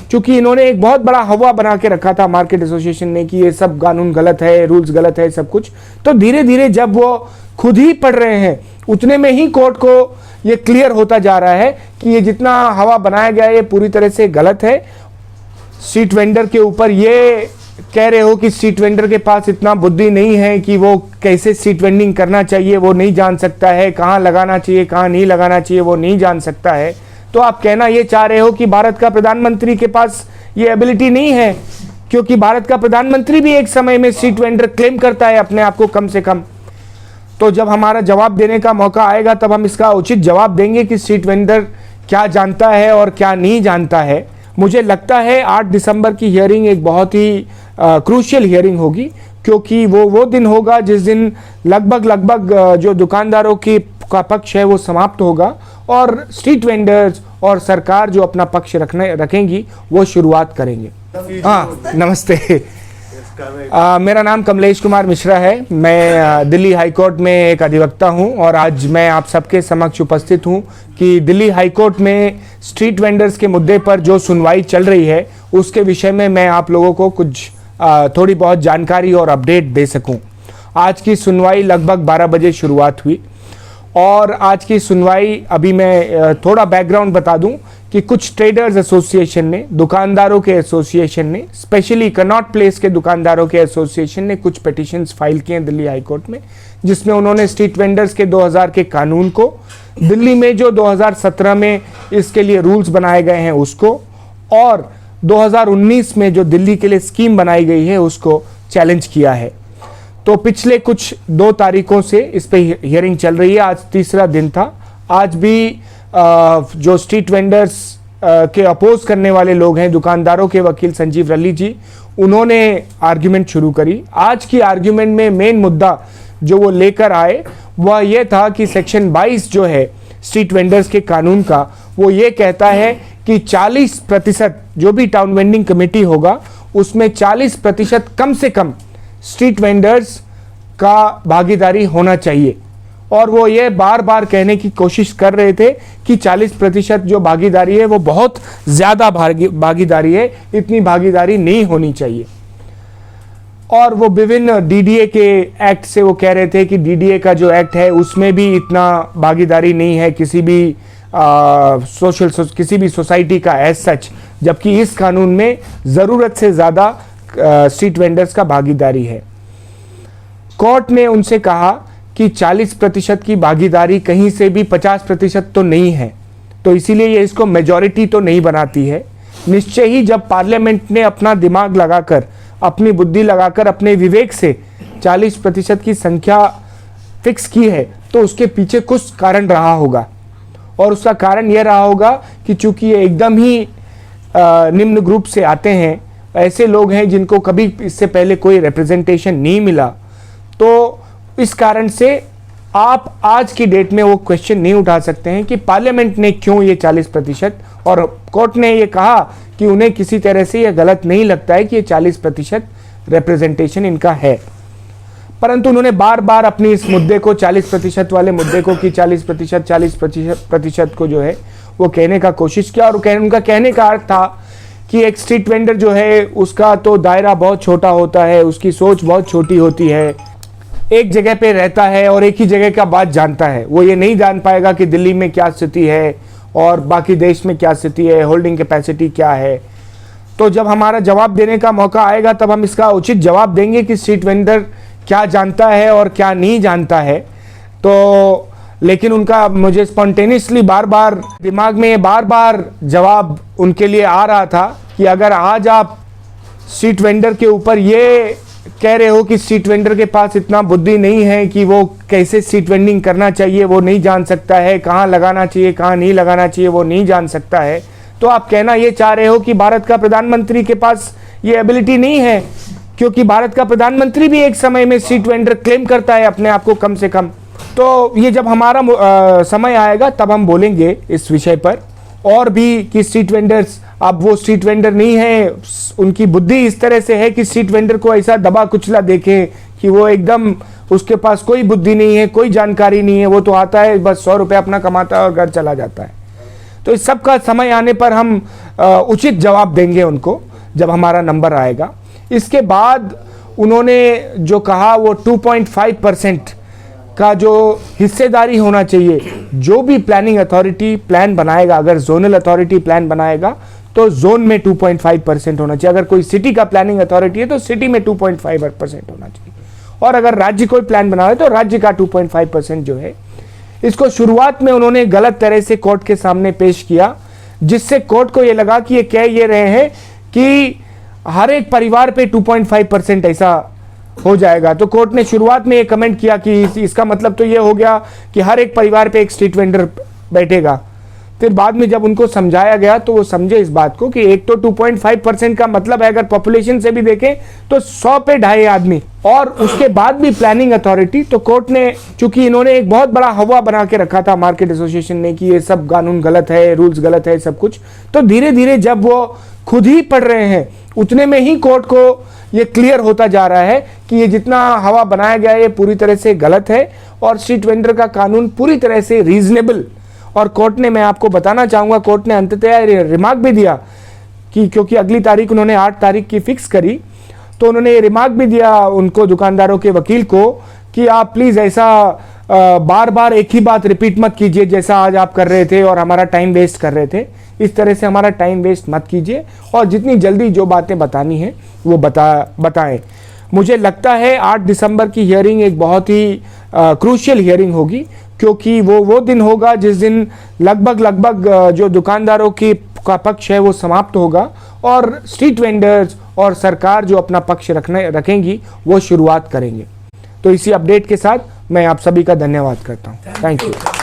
क्योंकि इन्होंने एक बहुत बड़ा हवा बना के रखा था मार्केट एसोसिएशन ने कि ये सब कानून गलत है, रूल्स गलत है, सब कुछ। तो धीरे धीरे जब वो खुद ही पढ़ रहे हैं उतने में ही कोर्ट को ये क्लियर होता जा रहा है कि ये जितना हवा बनाया गया है ये पूरी तरह से गलत है। स्ट्रीट वेंडर के ऊपर ये कह रहे हो कि स्ट्रीट वेंडर के पास इतना बुद्धि नहीं है कि वो कैसे स्ट्रीट वेंडिंग करना चाहिए, वो नहीं जान सकता है, कहाँ लगाना चाहिए कहाँ नहीं लगाना चाहिए वो नहीं जान सकता है। तो आप कहना ये चाह रहे हो कि भारत का प्रधानमंत्री के पास ये एबिलिटी नहीं है, क्योंकि भारत का प्रधानमंत्री भी एक समय में स्ट्रीट वेंडर क्लेम करता है अपने आप को कम से कम। तो जब हमारा जवाब देने का मौका आएगा तब हम इसका उचित जवाब देंगे कि स्ट्रीट वेंडर क्या जानता है और क्या नहीं जानता है। मुझे लगता है 8 दिसंबर की हियरिंग एक बहुत ही क्रूशियल हियरिंग होगी, क्योंकि वो दिन होगा जिस दिन लगभग जो दुकानदारों का पक्ष है वो समाप्त होगा और स्ट्रीट वेंडर्स और सरकार जो अपना पक्ष रखेंगी वो शुरुआत करेंगे। हाँ, नमस्ते। मेरा नाम कमलेश कुमार मिश्रा है। मैं दिल्ली हाई कोर्ट में एक अधिवक्ता हूं और आज मैं आप सबके समक्ष उपस्थित हूं कि दिल्ली हाई कोर्ट में स्ट्रीट वेंडर्स के मुद्दे पर जो सुनवाई चल रही है उसके विषय में मैं आप लोगों को कुछ थोड़ी बहुत जानकारी और अपडेट दे सकूं। आज की सुनवाई लगभग 12 बजे शुरुआत हुई और आज की सुनवाई अभी मैं थोड़ा बैकग्राउंड बता दूं कि कुछ ट्रेडर्स एसोसिएशन ने, दुकानदारों के एसोसिएशन ने, स्पेशली कनॉट प्लेस के दुकानदारों के एसोसिएशन ने कुछ पिटीशंस फाइल किए हैं दिल्ली हाई कोर्ट में, जिसमें उन्होंने स्ट्रीट वेंडर्स के 2000 के कानून को, दिल्ली में जो 2017 में इसके लिए रूल्स बनाए गए हैं उसको, और 2019 में जो दिल्ली के लिए स्कीम बनाई गई है उसको चैलेंज किया है। तो पिछले कुछ 2 तारीखों से इस पे हियरिंग चल रही है। आज तीसरा दिन था। आज भी जो स्ट्रीट वेंडर्स के अपोज करने वाले लोग हैं, दुकानदारों के वकील संजीव रल्ली जी, उन्होंने आर्ग्यूमेंट शुरू करी। आज की आर्ग्यूमेंट में मेन मुद्दा जो वो लेकर आए वह ये था कि सेक्शन 22 जो है स्ट्रीट वेंडर्स के कानून का, वो ये कहता है कि 40% जो भी टाउन वेंडिंग कमेटी होगा उसमें 40% कम से कम स्ट्रीट वेंडर्स का भागीदारी होना चाहिए। और वो ये बार बार कहने की कोशिश कर रहे थे कि 40% जो भागीदारी है वो बहुत ज़्यादा भागीदारी है, इतनी भागीदारी नहीं होनी चाहिए। और वो विभिन्न डीडीए के एक्ट से वो कह रहे थे कि डीडीए का जो एक्ट है उसमें भी इतना भागीदारी नहीं है किसी भी किसी भी सोसाइटी का एज सच, जबकि इस कानून में ज़रूरत से ज़्यादा स्ट्रीट वेंडर्स का भागीदारी है। कोर्ट ने उनसे कहा कि 40% की भागीदारी कहीं से भी 50% तो नहीं है, तो इसीलिए ये इसको मेजॉरिटी तो नहीं बनाती है। निश्चय ही जब पार्लियामेंट ने अपना दिमाग लगाकर, अपनी बुद्धि लगाकर, अपने विवेक से 40% की संख्या फिक्स की है तो उसके पीछे कुछ कारण रहा होगा, और उसका कारण यह रहा होगा कि चूंकि ये एकदम ही निम्न ग्रुप से आते हैं, ऐसे लोग हैं जिनको कभी इससे पहले कोई रिप्रेजेंटेशन नहीं मिला, तो इस कारण से आप आज की डेट में वो क्वेश्चन नहीं उठा सकते हैं कि पार्लियामेंट ने क्यों ये 40%, और कोर्ट ने ये कहा कि उन्हें किसी तरह से ये गलत नहीं लगता है कि ये 40% रिप्रेजेंटेशन इनका है। परंतु उन्होंने बार बार अपनी इस मुद्दे को, 40% वाले मुद्दे को, कि 40% को जो है वो कहने का कोशिश किया। और उनका कहने का अर्थ था कि एक स्ट्रीट वेंडर जो है उसका तो दायरा बहुत छोटा होता है, उसकी सोच बहुत छोटी होती है, एक जगह पे रहता है और एक ही जगह का बात जानता है। वो ये नहीं जान पाएगा कि दिल्ली में क्या स्थिति है और बाकी देश में क्या स्थिति है, होल्डिंग कैपेसिटी क्या है। तो जब हमारा जवाब देने का मौका आएगा तब हम इसका उचित जवाब देंगे कि स्ट्रीट वेंडर क्या जानता है और क्या नहीं जानता है। तो लेकिन उनका, मुझे स्पॉन्टेनियसली बार बार दिमाग में बार बार जवाब उनके लिए आ रहा था कि अगर आज आप स्ट्रीट वेंडर के ऊपर ये कह रहे हो कि स्ट्रीट वेंडर के पास इतना बुद्धि नहीं है कि वो कैसे स्ट्रीट वेंडिंग करना चाहिए, वो नहीं जान सकता है, कहाँ लगाना चाहिए कहाँ नहीं लगाना चाहिए वो नहीं जान सकता है, तो आप कहना ये चाह रहे हो कि भारत का प्रधानमंत्री के पास ये एबिलिटी नहीं है, क्योंकि भारत का प्रधानमंत्री भी एक समय में स्ट्रीट वेंडर क्लेम करता है अपने आप को कम से कम। तो ये जब हमारा समय आएगा तब हम बोलेंगे इस विषय पर और भी कि स्ट्रीट वेंडर्स, अब वो स्ट्रीट वेंडर नहीं है, उनकी बुद्धि इस तरह से है कि स्ट्रीट वेंडर को ऐसा दबा कुचला देखें कि वो एकदम, उसके पास कोई बुद्धि नहीं है, कोई जानकारी नहीं है, वो तो आता है बस 100 रुपये अपना कमाता है और घर चला जाता है। तो इस सब का समय आने पर हम उचित जवाब देंगे उनको जब हमारा नंबर आएगा। इसके बाद उन्होंने जो कहा वो 2.5% का जो हिस्सेदारी होना चाहिए, जो भी प्लानिंग अथॉरिटी प्लान बनाएगा, अगर जोनल अथॉरिटी प्लान बनाएगा तो जोन में 2.5% होना चाहिए। अगर कोई सिटी का प्लानिंग अथॉरिटी है तो सिटी में 2.5% होना चाहिए, और अगर राज्य कोई प्लान बना है तो राज्य का 2.5% जो है। इसको शुरुआत में उन्होंने गलत तरह से कोर्ट के सामने पेश किया, जिससे कोर्ट को ये लगा कि ये कह ये रहे हैं कि हर एक परिवार पे 2.5% ऐसा हो जाएगा। तो कोर्ट ने शुरुआत में ये कमेंट किया कि इसका मतलब तो ये हो गया कि हर एक परिवार पे एक स्ट्रीट वेंडर बैठेगा। फिर बाद में जब उनको समझाया गया तो वो समझे इस बात को कि एक तो 2.5% का मतलब है, अगर पॉपुलेशन से भी देखें तो 100 पे 2.5 आदमी, और उसके बाद भी प्लानिंग अथॉरिटी। तो कोर्ट ने, चूंकि इन्होंने एक बहुत बड़ा हवा बना के रखा था मार्केट एसोसिएशन ने कि ये सब कानून गलत है, रूल्स गलत है, सब कुछ, तो धीरे धीरे जब वो खुद ही पढ़ रहे हैं उतने में ही कोर्ट को ये क्लियर होता जा रहा है कि ये जितना हवा बनाया गया है ये पूरी तरह से गलत है, और स्ट्रीट वेंडर का कानून पूरी तरह से रीजनेबल। और कोर्ट ने, मैं आपको बताना चाहूँगा, कोर्ट ने अंततः रिमार्क भी दिया कि क्योंकि अगली तारीख उन्होंने 8 तारीख की फिक्स करी, तो उन्होंने ये रिमार्क भी दिया उनको, दुकानदारों के वकील को, कि आप प्लीज़ ऐसा बार बार एक ही बात रिपीट मत कीजिए जैसा आज आप कर रहे थे और हमारा टाइम वेस्ट कर रहे थे। इस तरह से हमारा टाइम वेस्ट मत कीजिए, और जितनी जल्दी जो बातें बतानी है वो बताएं। मुझे लगता है 8 दिसंबर की हियरिंग एक बहुत ही क्रूशियल हियरिंग होगी, क्योंकि वो दिन होगा जिस दिन लगभग जो दुकानदारों की का पक्ष है वो समाप्त होगा, और स्ट्रीट वेंडर्स और सरकार जो अपना पक्ष रखेंगी वो शुरुआत करेंगे। तो इसी अपडेट के साथ मैं आप सभी का धन्यवाद करता हूँ। Thank you.